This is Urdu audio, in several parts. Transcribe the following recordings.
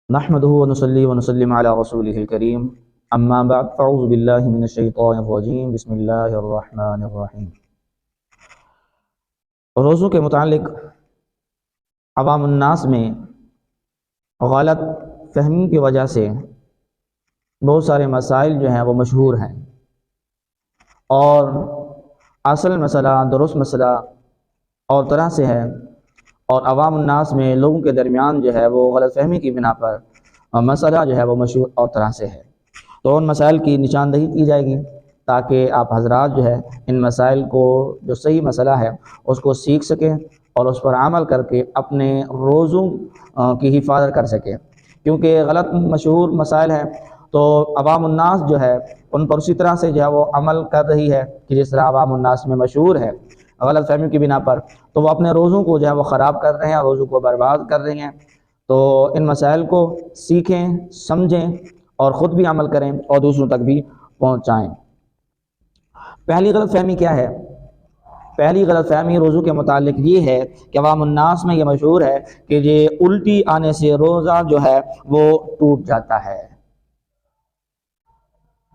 نحمده ونصلي ونسلم على رسوله الكريم اما بعد فاعوذ بالله من الشیطان الرجیم بسم اللہ الرحمن الرحیم۔ روزوں کے متعلق عوام الناس میں غلط فہمی کی وجہ سے بہت سارے مسائل جو ہیں وہ مشہور ہیں، اور اصل مسئلہ درست مسئلہ اور طرح سے ہے، اور عوام الناس میں لوگوں کے درمیان جو ہے وہ غلط فہمی کی بنا پر مسئلہ جو ہے وہ مشہور اور طرح سے ہے۔ تو ان مسائل کی نشاندہی کی جائے گی تاکہ آپ حضرات جو ہے ان مسائل کو، جو صحیح مسئلہ ہے اس کو سیکھ سکیں اور اس پر عمل کر کے اپنے روزوں کی حفاظت کر سکیں، کیونکہ غلط مشہور مسائل ہیں تو عوام الناس جو ہے ان پر اسی طرح سے جو ہے وہ عمل کر رہی ہے کہ جس طرح عوام الناس میں مشہور ہے غلط فہمی کی بنا پر، تو وہ اپنے روزوں کو جو ہے وہ خراب کر رہے ہیں، روزوں کو برباد کر رہے ہیں۔ تو ان مسائل کو سیکھیں، سمجھیں اور خود بھی عمل کریں اور دوسروں تک بھی پہنچائیں۔ پہلی غلط فہمی کیا ہے؟ پہلی غلط فہمی روزوں کے متعلق یہ ہے کہ عوام الناس میں یہ مشہور ہے کہ یہ الٹی آنے سے روزہ جو ہے وہ ٹوٹ جاتا ہے۔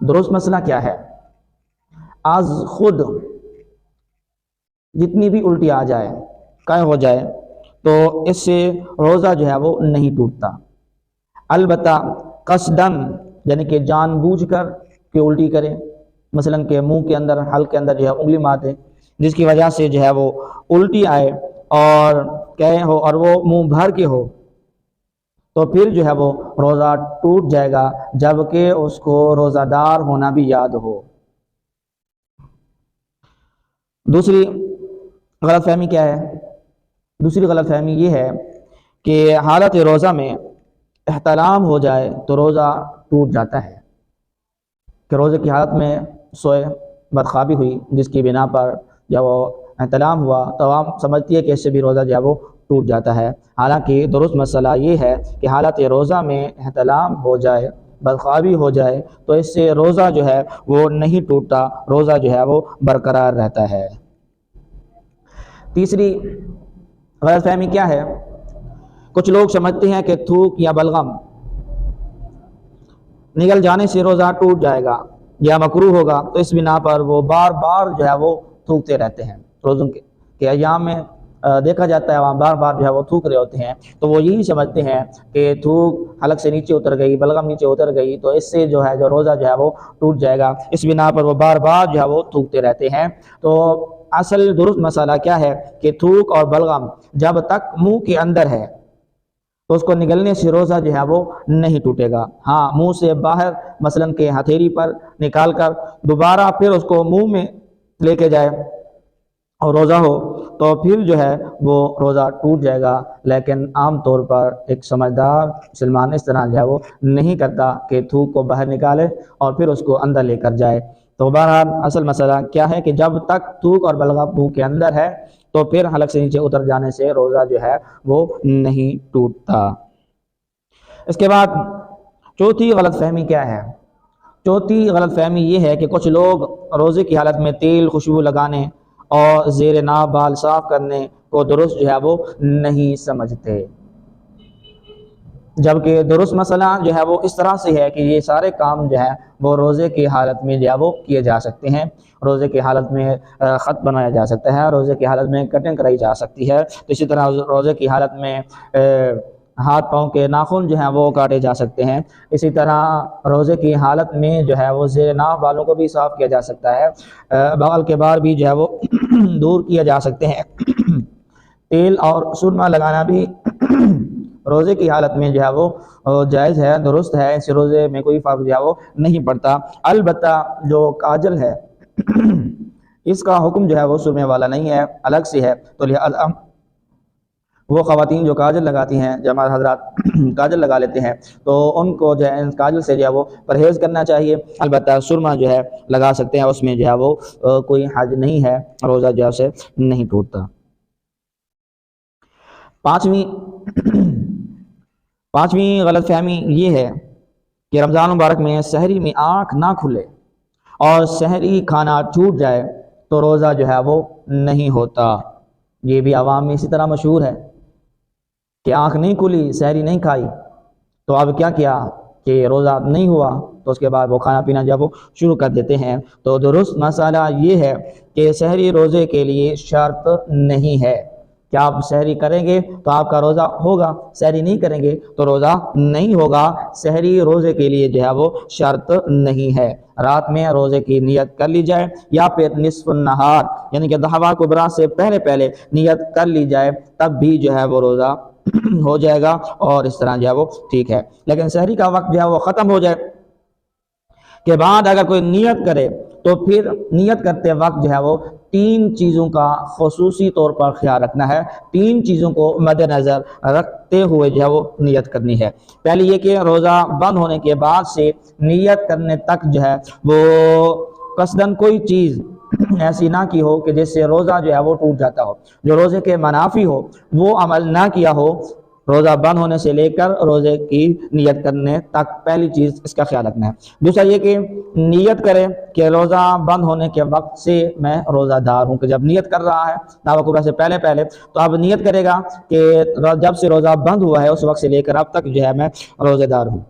درست مسئلہ کیا ہے؟ آج خود جتنی بھی الٹی آ جائے، قے ہو جائے، تو اس سے روزہ جو ہے وہ نہیں ٹوٹتا، البتہ قصدن یعنی کہ جان بوجھ کر کہ الٹی کرے، مثلا کہ منہ کے اندر، حلق کے اندر جو ہے انگلی مارے، جس کی وجہ سے جو ہے وہ الٹی آئے اور قے ہو اور وہ منہ بھر کے ہو، تو پھر جو ہے وہ روزہ ٹوٹ جائے گا، جبکہ اس کو روزہ دار ہونا بھی یاد ہو۔ دوسری غلط فہمی کیا ہے؟ دوسری غلط فہمی یہ ہے کہ حالت روزہ میں احتلام ہو جائے تو روزہ ٹوٹ جاتا ہے، کہ روزے کی حالت میں سوئے، بدخوابی ہوئی جس کی بنا پر جب وہ احتلام ہوا تو عوام سمجھتی ہے کہ اس سے بھی روزہ جو ہے وہ ٹوٹ جاتا ہے، حالانکہ درست مسئلہ یہ ہے کہ حالت روزہ میں احتلام ہو جائے، بدخوابی ہو جائے تو اس سے روزہ جو ہے وہ نہیں ٹوٹتا، روزہ جو ہے وہ برقرار رہتا ہے۔ تیسری غلط فہمی کیا ہے؟ کچھ لوگ سمجھتے ہیں کہ تھوک یا بلغم نگل جانے سے روزہ ٹوٹ جائے گا یا مکروہ ہوگا، تو اس بنا پر وہ بار بار جو ہے وہ تھوکتے رہتے ہیں۔ روزوں کے ایام میں دیکھا جاتا ہے وہاں بار بار جو ہے وہ تھوک رہے ہوتے ہیں، تو وہ یہی سمجھتے ہیں کہ تھوک حلق سے نیچے اتر گئی، بلغم نیچے اتر گئی تو اس سے جو ہے جو روزہ جو ہے وہ ٹوٹ جائے گا، اس بنا پر وہ بار بار جو ہے وہ تھوکتے رہتے ہیں۔ تو اصل درست مسئلہ کیا ہے کہ تھوک اور بلغم جب تک منہ کے اندر ہے تو اس کو نگلنے سے روزہ جو ہے وہ نہیں ٹوٹے گا۔ ہاں، منہ سے باہر مثلا کہ ہتھیلی پر نکال کر دوبارہ پھر اس کو منہ میں لے کے جائے اور روزہ ہو تو پھر جو ہے وہ روزہ ٹوٹ جائے گا، لیکن عام طور پر ایک سمجھدار مسلمان اس طرح جو ہے وہ نہیں کرتا کہ تھوک کو باہر نکالے اور پھر اس کو اندر لے کر جائے۔ تو بہرحال اصل مسئلہ کیا ہے کہ جب تک تھوک اور بلغم منہ کے اندر ہے تو پھر حلق سے نیچے اتر جانے سے روزہ جو ہے وہ نہیں ٹوٹتا۔ اس کے بعد چوتھی غلط فہمی کیا ہے؟ چوتھی غلط فہمی یہ ہے کہ کچھ لوگ روزے کی حالت میں تیل خوشبو لگانے اور زیر ناف بال صاف کرنے کو درست جو ہے وہ نہیں سمجھتے، جبکہ درست مسئلہ جو ہے وہ اس طرح سے ہے کہ یہ سارے کام جو ہے وہ روزے کی حالت میں جو ہے وہ کیے جا سکتے ہیں۔ روزے کی حالت میں خط بنایا جا سکتا ہے، روزے کی حالت میں کٹنگ کرائی جا سکتی ہے، اسی طرح روزے کی حالت میں ہاتھ پاؤں کے ناخن جو ہیں وہ کاٹے جا سکتے ہیں، اسی طرح روزے کی حالت میں جو ہے وہ زیر ناف بالوں کو بھی صاف کیا جا سکتا ہے، بغل کے بال بھی جو ہے وہ دور کیا جا سکتے ہیں، تیل اور سرما لگانا بھی روزے کی حالت میں جو ہے وہ جائز ہے، درست ہے، اس روزے میں کوئی فرق جو ہے وہ نہیں پڑتا۔ البتہ جو کاجل ہے اس کا حکم جو ہے وہ سرمے والا نہیں ہے، الگ سے ہے، تو لہذا وہ خواتین جو کاجل لگاتی ہیں، جو ہمارے حضرات کاجل لگا لیتے ہیں، تو ان کو جو ہے کاجل سے جو ہے وہ پرہیز کرنا چاہیے، البتہ سرما جو ہے لگا سکتے ہیں، اس میں جو ہے وہ کوئی حرج نہیں ہے، روزہ جو ہے اسے نہیں ٹوٹتا۔ پانچویں غلط فہمی یہ ہے کہ رمضان مبارک میں سحری میں آنکھ نہ کھلے اور سحری کھانا چھوٹ جائے تو روزہ جو ہے وہ نہیں ہوتا۔ یہ بھی عوام میں اسی طرح مشہور ہے کہ آنکھ نہیں کھلی، سحری نہیں کھائی تو اب کیا کیا کہ روزہ نہیں ہوا تو اس کے بعد وہ کھانا پینا جب وہ شروع کر دیتے ہیں۔ تو درست مسئلہ یہ ہے کہ سحری روزے کے لیے شرط نہیں ہے کہ آپ سحری کریں گے تو آپ کا روزہ ہوگا، سحری نہیں کریں گے تو روزہ نہیں ہوگا۔ سحری روزے کے لیے جو ہے وہ شرط نہیں ہے، رات میں روزے کی نیت کر لی جائے یا پھر نصف النہار یعنی کہ ضحیٰ کبریٰ سے پہلے نیت کر لی جائے تب بھی جو ہے وہ روزہ ہو جائے گا اور اس طرح جو ہے وہ ٹھیک ہے۔ لیکن سحری کا وقت جو ہے وہ ختم ہو جائے کے بعد اگر کوئی نیت کرے تو پھر نیت کرتے وقت جو ہے وہ 3 چیزوں کا خصوصی طور پر خیال رکھنا ہے، 3 چیزوں کو مد نظر رکھتے ہوئے جو ہے وہ نیت کرنی ہے۔ پہلی یہ کہ روزہ بند ہونے کے بعد سے نیت کرنے تک جو ہے وہ قصداً کوئی چیز ایسی نہ کی ہو کہ جس سے روزہ جو ہے وہ ٹوٹ جاتا ہو، جو روزے کے منافی ہو وہ عمل نہ کیا ہو۔ روزہ بند ہونے سے لے کر روزے کی نیت کرنے تک پہلی چیز اس کا خیال رکھنا ہے۔ دوسرا یہ کہ نیت کرے کہ روزہ بند ہونے کے وقت سے میں روزہ دار ہوں، کہ جب نیت کر رہا ہے ضحیٰ کبریٰ سے پہلے تو اب نیت کرے گا کہ جب سے روزہ بند ہوا ہے اس وقت سے لے کر اب تک جو ہے میں روزے دار ہوں۔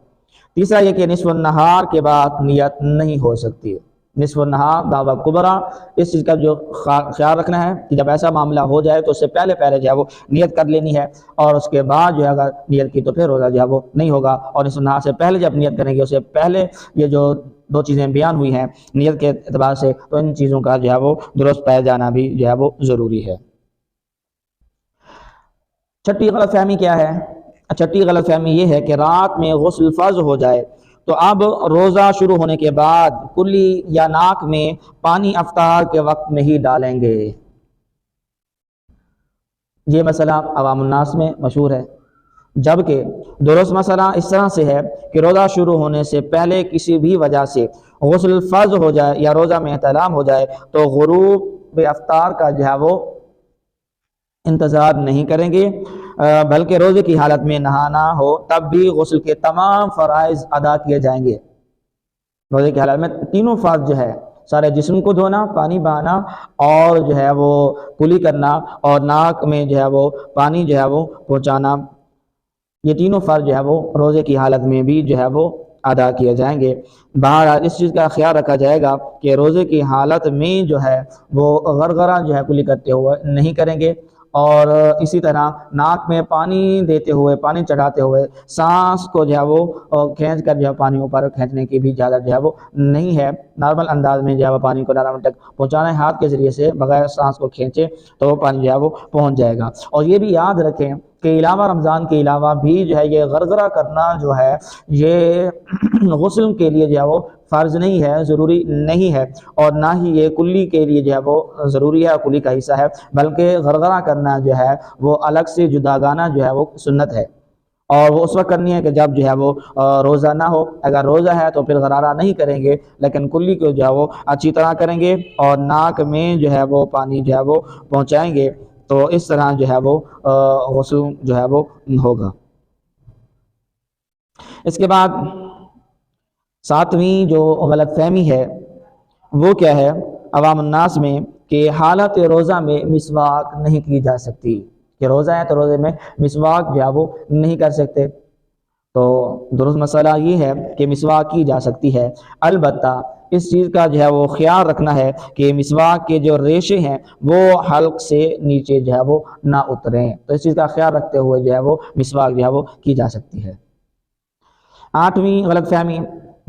تیسرا یہ کہ نصف النہار کے بعد نیت نہیں ہو سکتی، نصف النہار ضحیٰ کبریٰ، اس چیز کا جو خیال رکھنا ہے کہ جب ایسا معاملہ ہو جائے تو اس سے پہلے جو ہے وہ نیت کر لینی ہے، اور اس کے بعد جو ہے اگر نیت کی تو پھر روزہ جو ہے وہ نہیں ہوگا۔ اور نصف النہار سے پہلے جب نیت کریں گے اس سے پہلے یہ جو 2 چیزیں بیان ہوئی ہیں نیت کے اعتبار سے، تو ان چیزوں کا جو ہے وہ درست پایا جانا بھی جو ہے وہ ضروری ہے۔ چھٹی غلط فہمی کیا ہے؟ چھٹی غلط فہمی یہ ہے کہ رات میں غسل فرض ہو جائے تو اب روزہ شروع ہونے کے بعد کلی یا ناک میں پانی افطار کے وقت میں ہی ڈالیں گے۔ یہ مسئلہ عوام الناس میں مشہور ہے، جبکہ درست مسئلہ اس طرح سے ہے کہ روزہ شروع ہونے سے پہلے کسی بھی وجہ سے غسل فرض ہو جائے یا روزہ میں احتلام ہو جائے تو غروب افطار کا جو ہے وہ انتظار نہیں کریں گے، بلکہ روزے کی حالت میں نہانا ہو تب بھی غسل کے تمام فرائض ادا کیے جائیں گے۔ روزے کی حالت میں تینوں فرض جو ہے، سارے جسم کو دھونا، پانی بہانا اور جو ہے وہ کلی کرنا اور ناک میں جو ہے وہ پانی جو ہے وہ پہنچانا، یہ تینوں فرض جو ہے وہ روزے کی حالت میں بھی جو ہے وہ ادا کیے جائیں گے۔ بہرحال اس چیز کا خیال رکھا جائے گا کہ روزے کی حالت میں جو ہے وہ غرغرہ جو ہے کلی کرتے ہوئے نہیں کریں گے، اور اسی طرح ناک میں پانی دیتے ہوئے، پانی چڑھاتے ہوئے سانس کو جو ہے وہ کھینچ کر جو ہے پانی اوپر کھینچنے کی بھی اجازت جو ہے وہ نہیں ہے۔ نارمل انداز میں جو ہے وہ پانی کو نارمل تک پہنچانا ہے، ہاتھ کے ذریعے سے بغیر سانس کو کھینچے تو وہ پانی جو ہے وہ پہنچ جائے گا۔ اور یہ بھی یاد رکھیں کہ علاوہ رمضان کے علاوہ بھی جو ہے یہ غرغرہ کرنا جو ہے یہ غسل کے لیے جو ہے وہ فرض نہیں ہے، ضروری نہیں ہے، اور نہ ہی یہ کلی کے لیے جو ہے وہ ضروری ہے، کلی کا حصہ ہے، بلکہ غرغرہ کرنا جو ہے وہ الگ سے جداگانہ جو ہے وہ سنت ہے، اور وہ اس وقت کرنی ہے کہ جب جو ہے وہ روزہ نہ ہو۔ اگر روزہ ہے تو پھر غرارہ نہیں کریں گے، لیکن کلی کو جو ہے وہ اچھی طرح کریں گے اور ناک میں جو ہے وہ پانی جو ہے وہ پہنچائیں گے، تو اس طرح جو ہے وہ غسل جو ہے وہ ہوگا۔ اس کے بعد 7ویں جو غلط فہمی ہے وہ کیا ہے عوام الناس میں، کہ حالت روزہ میں مسواک نہیں کی جا سکتی، کہ روزہ ہے تو روزے میں مسواک جو ہے وہ نہیں کر سکتے۔ تو درست مسئلہ یہ ہے کہ مسواک کی جا سکتی ہے، البتہ اس چیز کا جو ہے وہ خیال رکھنا ہے کہ مسواک کے جو ریشے ہیں وہ حلق سے نیچے جو ہے وہ نہ اتریں، تو اس چیز کا خیال رکھتے ہوئے جو ہے وہ مسواک جو ہے وہ کی جا سکتی ہے۔ 8ویں غلط فہمی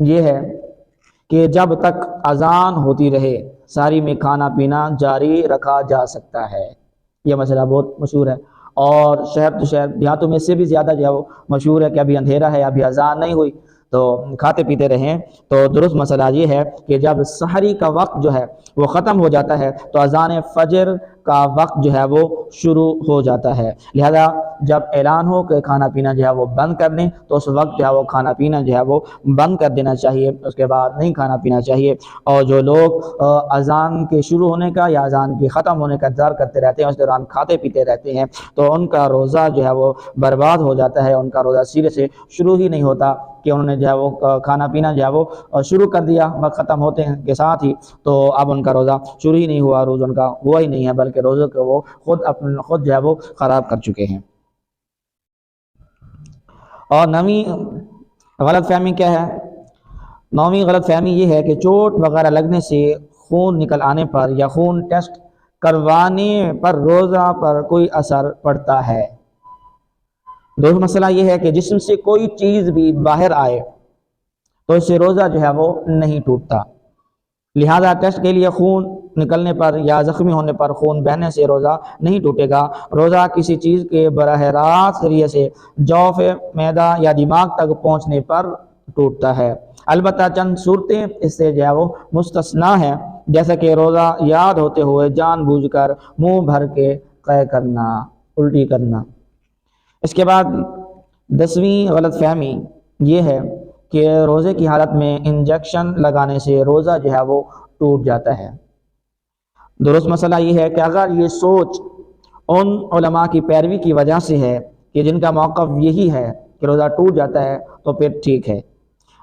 یہ ہے کہ جب تک اذان ہوتی رہے ساری میں کھانا پینا جاری رکھا جا سکتا ہے۔ یہ مسئلہ بہت مشہور ہے، اور شہر تو شہر دیہاتوں میں سے بھی زیادہ جو ہے وہ مشہور ہے کہ ابھی اندھیرا ہے، ابھی اذان نہیں ہوئی تو کھاتے پیتے رہیں۔ تو درست مسئلہ یہ ہے کہ جب سحری کا وقت جو ہے وہ ختم ہو جاتا ہے تو اذان فجر کا وقت جو ہے وہ شروع ہو جاتا ہے، لہذا جب اعلان ہو کہ کھانا پینا جو ہے وہ بند کر دیں تو اس وقت جو ہے وہ کھانا پینا جو ہے وہ بند کر دینا چاہیے، اس کے بعد نہیں کھانا پینا چاہیے۔ اور جو لوگ اذان کے شروع ہونے کا یا اذان کے ختم ہونے کا انتظار کرتے رہتے ہیں، اس دوران کھاتے پیتے رہتے ہیں، تو ان کا روزہ جو ہے وہ برباد ہو جاتا ہے، ان کا روزہ سرے سے شروع ہی نہیں ہوتا، کہ انہوں نے جو ہے وہ کھانا پینا جو ہے وہ شروع کر دیا وقت ختم ہوتے ہیں کے ساتھ ہی، تو اب ان کا روزہ شروع ہی نہیں ہوا، روزہ ان کا ہوا ہی نہیں ہے، بلکہ روزے کو وہ خود جو ہے وہ خراب کر چکے ہیں۔ اور 9ویں غلط فہمی کیا ہے؟ 9ویں غلط فہمی یہ ہے کہ چوٹ وغیرہ لگنے سے خون نکل آنے پر یا خون ٹیسٹ کروانے پر روزہ پر کوئی اثر پڑتا ہے۔ دوسرا مسئلہ یہ ہے کہ جسم سے کوئی چیز بھی باہر آئے تو اس سے روزہ جو ہے وہ نہیں ٹوٹتا، لہذا ٹیسٹ کے لیے خون نکلنے پر یا زخمی ہونے پر خون بہنے سے روزہ نہیں ٹوٹے گا۔ روزہ کسی چیز کے براہ راست ذریعے سے جوف، معدہ یا دماغ تک پہنچنے پر ٹوٹتا ہے، البتہ چند صورتیں اس سے جو ہے وہ مستثنا ہے، جیسا کہ روزہ یاد ہوتے ہوئے جان بوجھ کر منہ بھر کے قے کرنا، الٹی کرنا۔ اس کے بعد 10ویں غلط فہمی یہ ہے کہ روزے کی حالت میں انجیکشن لگانے سے روزہ جو ہے وہ ٹوٹ جاتا ہے۔ درست مسئلہ یہ ہے کہ اگر یہ سوچ ان علماء کی پیروی کی وجہ سے ہے کہ جن کا موقف یہی ہے کہ روزہ ٹوٹ جاتا ہے تو پھر ٹھیک ہے،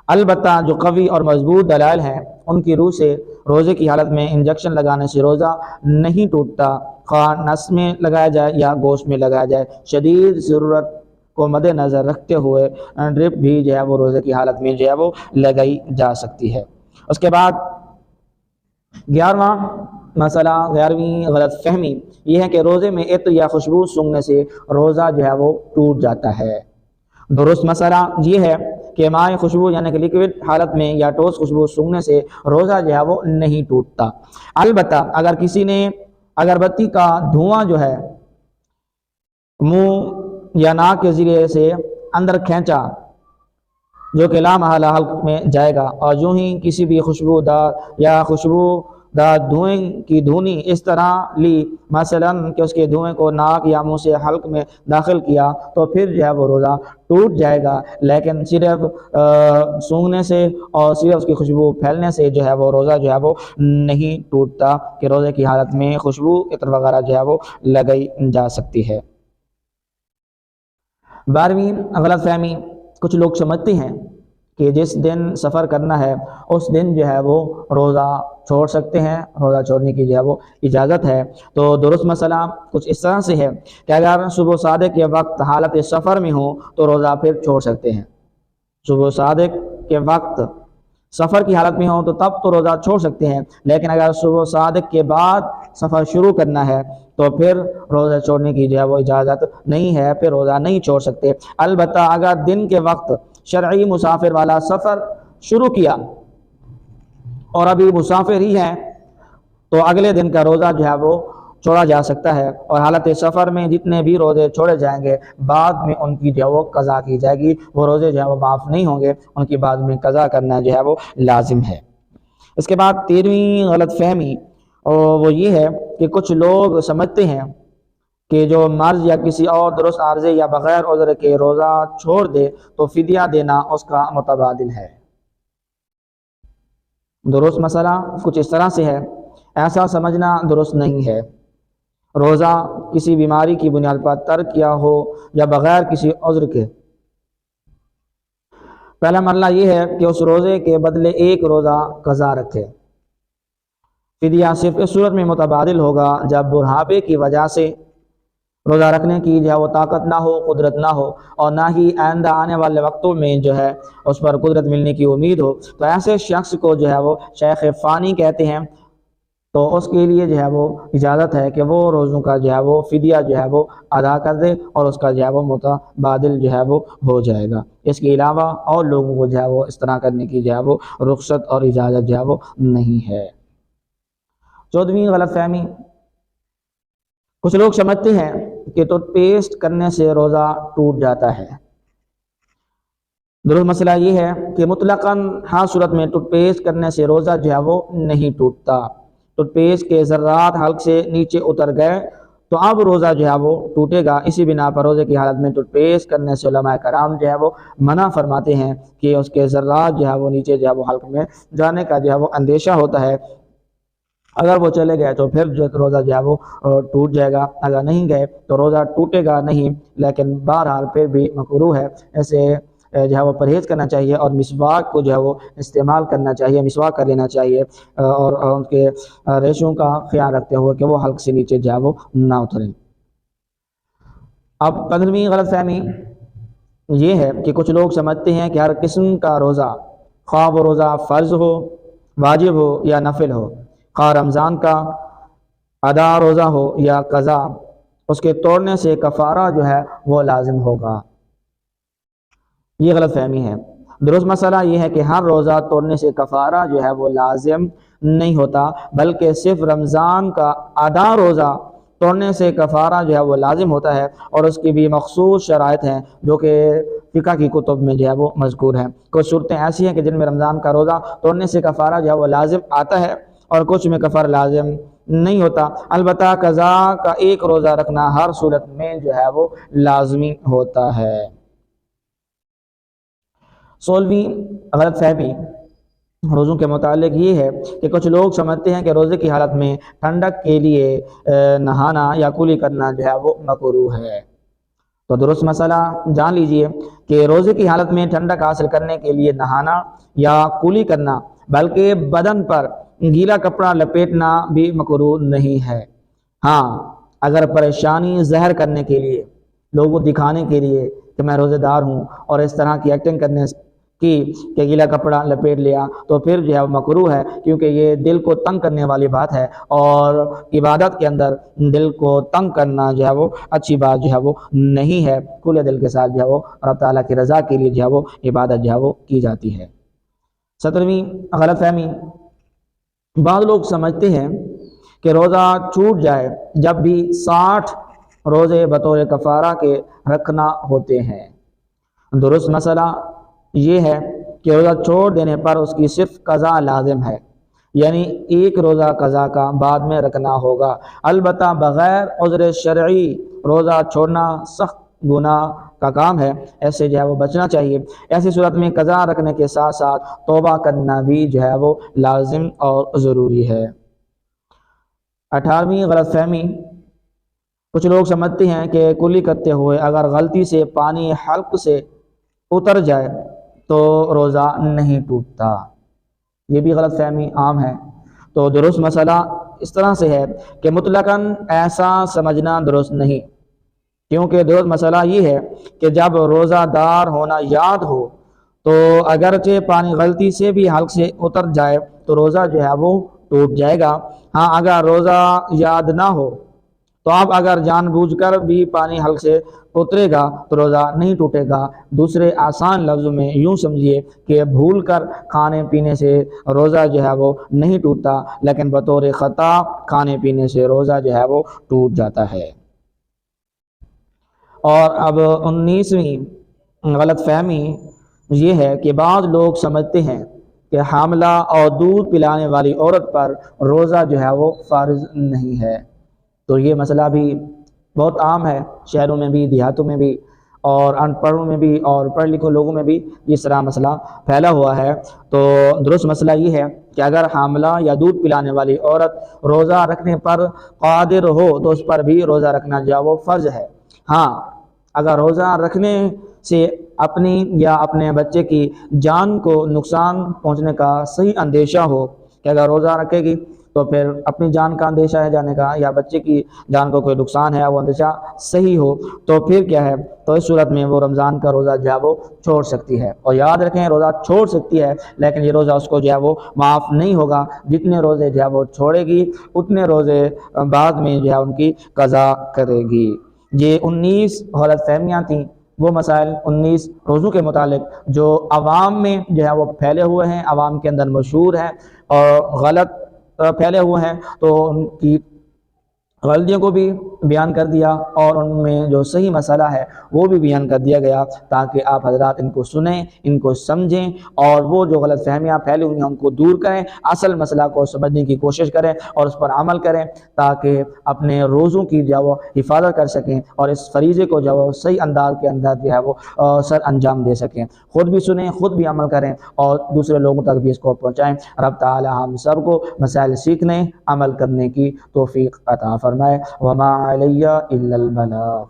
البتہ جو قوی اور مضبوط دلائل ہیں ان کی روح سے روزے کی حالت میں انجیکشن لگانے سے روزہ نہیں ٹوٹتا، خواہ نس میں لگایا جائے یا گوشت میں لگایا جائے۔ شدید ضرورت کو مد نظر رکھتے ہوئے ڈرپ بھی جو ہے وہ روزے کی حالت میں جو ہے وہ لگائی جا سکتی ہے۔ اس کے بعد 11واں مسئلہ، 11ویں غلط فہمی یہ ہے کہ روزے میں عطر یا خوشبو سونگھنے سے روزہ جو ہے وہ ٹوٹ جاتا ہے۔ درست مسئلہ یہ ہے کہ مائع خوشبو یعنی کہ لیکوڈ حالت میں یا ٹھوس خوشبو سونگھنے سے روزہ جو ہے وہ نہیں ٹوٹتا، البتہ اگر کسی نے اگربتی کا دھواں جو ہے منہ یا ناک کے ذریعے سے اندر کھینچا جو کہ لا محالہ حلق میں جائے گا، اور جو ہی کسی بھی خوشبودار یا خوشبودار دھوئیں کی دھونی اس طرح لی مثلاً کہ اس کے دھوئیں کو ناک یا منہ سے حلق میں داخل کیا تو پھر جو ہے وہ روزہ ٹوٹ جائے گا، لیکن صرف سونگھنے سے اور صرف اس کی خوشبو پھیلنے سے جو ہے وہ روزہ جو ہے وہ نہیں ٹوٹتا کہ روزے کی حالت میں خوشبو عطر وغیرہ جو ہے وہ لگائی جا سکتی ہے۔ 12ویں غلط فہمی، کچھ لوگ سمجھتے ہیں کہ جس دن سفر کرنا ہے اس دن جو ہے وہ روزہ چھوڑ سکتے ہیں، روزہ چھوڑنے کی جو ہے وہ اجازت ہے۔ تو درست مسئلہ کچھ اس طرح سے ہے کہ اگر صبح صادق کے وقت حالت سفر میں ہو تو روزہ پھر چھوڑ سکتے ہیں، صبح صادق کے وقت سفر کی حالت میں ہو تو تب تو روزہ چھوڑ سکتے ہیں، لیکن اگر صبح صادق کے بعد سفر شروع کرنا ہے تو پھر روزہ چھوڑنے کی جو ہے وہ اجازت نہیں ہے، پھر روزہ نہیں چھوڑ سکتے۔ البتہ اگر دن کے وقت شرعی مسافر والا سفر شروع کیا اور ابھی مسافر ہی ہیں تو اگلے دن کا روزہ جو ہے وہ چھوڑا جا سکتا ہے، اور حالت سفر میں جتنے بھی روزے چھوڑے جائیں گے بعد میں ان کی جو ہے وہ قضا کی جائے گی، وہ روزے جو ہے وہ معاف نہیں ہوں گے، ان کی بعد میں قضا کرنا جو ہے وہ لازم ہے۔ اس کے بعد 13ویں غلط فہمی وہ یہ ہے کہ کچھ لوگ سمجھتے ہیں کہ جو مرض یا کسی اور درست عارضے یا بغیر عذر کے روزہ چھوڑ دے تو فدیہ دینا اس کا متبادل ہے۔ درست مسئلہ کچھ اس طرح سے ہے، ایسا سمجھنا درست نہیں ہے۔ روزہ کسی بیماری کی بنیاد پر ترک کیا ہو یا بغیر کسی عذر کے، پہلا مرحلہ یہ ہے کہ اس روزے کے بدلے ایک روزہ قضا رکھے۔ فدیہ صرف اس صورت میں متبادل ہوگا جب بڑھاپے کی وجہ سے روزہ رکھنے کی جو ہے وہ طاقت نہ ہو، قدرت نہ ہو، اور نہ ہی آئندہ آنے والے وقتوں میں جو ہے اس پر قدرت ملنے کی امید ہو، تو ایسے شخص کو جو ہے وہ شیخ فانی کہتے ہیں، تو اس کے لیے جو ہے وہ اجازت ہے کہ وہ روزوں کا جو ہے وہ فدیہ جو ہے وہ ادا کر دے اور اس کا جو ہے وہ متبادل جو ہے وہ ہو جائے گا۔ اس کے علاوہ اور لوگوں کو جو ہے وہ اس طرح کرنے کی جو ہے وہ رخصت اور اجازت جو ہے وہ نہیں ہے۔ 14ویں غلط فہمی، کچھ لوگ سمجھتے ہیں کہ ٹوتھ پیسٹ کرنے سے روزہ ٹوٹ جاتا ہے۔ درست مسئلہ یہ ہے کہ مطلقاً ہر صورت میں ٹوتھ پیسٹ کرنے سے روزہ جو ہے وہ نہیں ٹوٹتا۔ ٹوتھ پیسٹ کے ذرات حلق سے نیچے اتر گئے تو اب روزہ جو ہے وہ ٹوٹے گا۔ اسی بنا پر روزے کی حالت میں ٹوتھ پیسٹ کرنے سے علماء کرام جو ہے وہ منع فرماتے ہیں کہ اس کے ذرات جو ہے وہ نیچے جو ہے وہ حلق میں جانے کا جو ہے وہ اندیشہ ہوتا ہے، اگر وہ چلے گئے تو پھر جو روزہ جو ہے وہ ٹوٹ جائے گا، اگر نہیں گئے تو روزہ ٹوٹے گا نہیں، لیکن بہرحال پھر بھی مکروہ ہے، ایسے جو ہے وہ پرہیز کرنا چاہیے اور مسواک کو جو ہے وہ استعمال کرنا چاہیے، مسواک کر لینا چاہیے، اور ان کے ریشوں کا خیال رکھتے ہوئے کہ وہ حلق سے نیچے جو ہے وہ نہ اتریں۔ اب 15ویں غلط فہمی یہ ہے کہ کچھ لوگ سمجھتے ہیں کہ ہر قسم کا روزہ، خواہ وہ روزہ فرض ہو، واجب ہو یا نفل ہو، خواہ رمضان کا ادا روزہ ہو یا قضا، اس کے توڑنے سے کفارہ جو ہے وہ لازم ہوگا۔ یہ غلط فہمی ہے۔ درست مسئلہ یہ ہے کہ ہر روزہ توڑنے سے کفارہ جو ہے وہ لازم نہیں ہوتا، بلکہ صرف رمضان کا ادا روزہ توڑنے سے کفارہ جو ہے وہ لازم ہوتا ہے، اور اس کی بھی مخصوص شرائط ہیں جو کہ فقہ کی کتب میں جو ہے وہ مذکور ہیں۔ کچھ صورتیں ایسی ہیں کہ جن میں رمضان کا روزہ توڑنے سے کفارہ جو ہے وہ لازم آتا ہے، اور کچھ میں کفارہ لازم نہیں ہوتا۔ البتہ قضا کا ایک روزہ رکھنا ہر صورت میں جو ہے وہ لازمی ہوتا ہے۔ 16ویں غلط فہمی روزوں کے متعلق یہ ہے کہ کچھ لوگ سمجھتے ہیں کہ روزے کی حالت میں ٹھنڈک کے لیے نہانا یا کلی کرنا جو ہے وہ مکروہ ہے۔ تو درست مسئلہ جان لیجئے کہ روزے کی حالت میں ٹھنڈک حاصل کرنے کے لیے نہانا یا کلی کرنا، بلکہ بدن پر گیلا کپڑا لپیٹنا بھی مکروہ نہیں ہے۔ ہاں، اگر پریشانی ظاہر کرنے کے لیے، لوگوں کو دکھانے کے لیے کہ میں روزے دار ہوں، اور اس طرح کی ایکٹنگ کرنے کی کہ گیلا کپڑا لپیٹ لیا، تو پھر جو ہے وہ مکروہ ہے، کیونکہ یہ دل کو تنگ کرنے والی بات ہے، اور عبادت کے اندر دل کو تنگ کرنا جو ہے وہ اچھی بات جو ہے وہ نہیں ہے۔ کھلے دل کے ساتھ جو ہے وہ رب تعالیٰ کی رضا کے لیے جو ہے وہ عبادت جو ہے وہ کی جاتی ہے۔ 17ویں غلط فہمی، بعض لوگ سمجھتے ہیں کہ روزہ چھوٹ جائے جب بھی 60 روزے بطور کفارہ کے رکھنا ہوتے ہیں۔ درست مسئلہ یہ ہے کہ روزہ چھوڑ دینے پر اس کی صرف قضا لازم ہے، یعنی ایک روزہ قضا کا بعد میں رکھنا ہوگا۔ البتہ بغیر عذر شرعی روزہ چھوڑنا سخت گناہ کا کام ہے، ایسے جو ہے وہ بچنا چاہیے۔ ایسی صورت میں قضا رکھنے کے ساتھ ساتھ توبہ کرنا بھی جو ہے وہ لازم اور ضروری ہے۔ 18ویں غلط فہمی، کچھ لوگ سمجھتے ہیں کہ کلی کرتے ہوئے اگر غلطی سے پانی حلق سے اتر جائے تو روزہ نہیں ٹوٹتا۔ یہ بھی غلط فہمی عام ہے۔ تو درست مسئلہ اس طرح سے ہے کہ مطلقاً ایسا سمجھنا درست نہیں، کیونکہ درست مسئلہ یہ ہے کہ جب روزہ دار ہونا یاد ہو تو اگرچہ پانی غلطی سے بھی حلق سے اتر جائے تو روزہ جو ہے وہ ٹوٹ جائے گا۔ ہاں، اگر روزہ یاد نہ ہو تو آپ اگر جان بوجھ کر بھی پانی حلق سے اترے گا تو روزہ نہیں ٹوٹے گا۔ دوسرے آسان لفظوں میں یوں سمجھیے کہ بھول کر کھانے پینے سے روزہ جو ہے وہ نہیں ٹوٹتا، لیکن بطور خطا کھانے پینے سے روزہ جو ہے وہ ٹوٹ جاتا ہے۔ اور اب 19ویں غلط فہمی یہ ہے کہ بعض لوگ سمجھتے ہیں کہ حاملہ اور دودھ پلانے والی عورت پر روزہ جو ہے وہ فرض نہیں ہے۔ تو یہ مسئلہ بھی بہت عام ہے، شہروں میں بھی، دیہاتوں میں بھی، اور ان پڑھوں میں بھی، اور پڑھ لکھے لوگوں میں بھی اس طرح مسئلہ پھیلا ہوا ہے۔ تو درست مسئلہ یہ ہے کہ اگر حاملہ یا دودھ پلانے والی عورت روزہ رکھنے پر قادر ہو تو اس پر بھی روزہ رکھنا جو ہے وہ فرض ہے۔ ہاں، اگر روزہ رکھنے سے اپنی یا اپنے بچے کی جان کو نقصان پہنچنے کا صحیح اندیشہ ہو کہ اگر روزہ رکھے گی تو پھر اپنی جان کا اندیشہ ہے جانے کا، یا بچے کی جان کو کوئی نقصان ہے وہ اندیشہ صحیح ہو، تو پھر کیا ہے، تو اس صورت میں وہ رمضان کا روزہ جو ہے وہ چھوڑ سکتی ہے۔ اور یاد رکھیں، روزہ چھوڑ سکتی ہے لیکن یہ روزہ اس کو جو ہے وہ معاف نہیں ہوگا۔ جتنے روزے جو ہے وہ چھوڑے گی اتنے روزے بعد میں جو ہے ان کی قضا کرے گی۔ یہ 19 غلط فہمیاں تھیں، وہ مسائل 19 روزوں کے متعلق جو عوام میں جو ہے وہ پھیلے ہوئے ہیں، عوام کے اندر مشہور ہیں اور غلط پھیلے ہوئے ہیں، تو ان کی غلطیوں کو بھی بیان کر دیا اور ان میں جو صحیح مسئلہ ہے وہ بھی بیان کر دیا گیا، تاکہ آپ حضرات ان کو سنیں، ان کو سمجھیں، اور وہ جو غلط فہمیاں پھیلی ہوئی ہیں ان کو دور کریں، اصل مسئلہ کو سمجھنے کی کوشش کریں اور اس پر عمل کریں، تاکہ اپنے روزوں کی جو ہے وہ حفاظت کر سکیں اور اس فریضے کو جو ہے وہ صحیح انداز کے اندر جو ہے وہ سر انجام دے سکیں۔ خود بھی سنیں، خود بھی عمل کریں اور دوسرے لوگوں تک بھی اس کو پہنچائیں۔ رب تعالی ہم سب کو مسائل سیکھنے، عمل کرنے کی توفیق عطا فرمائے۔ وما علی الا البلاغ۔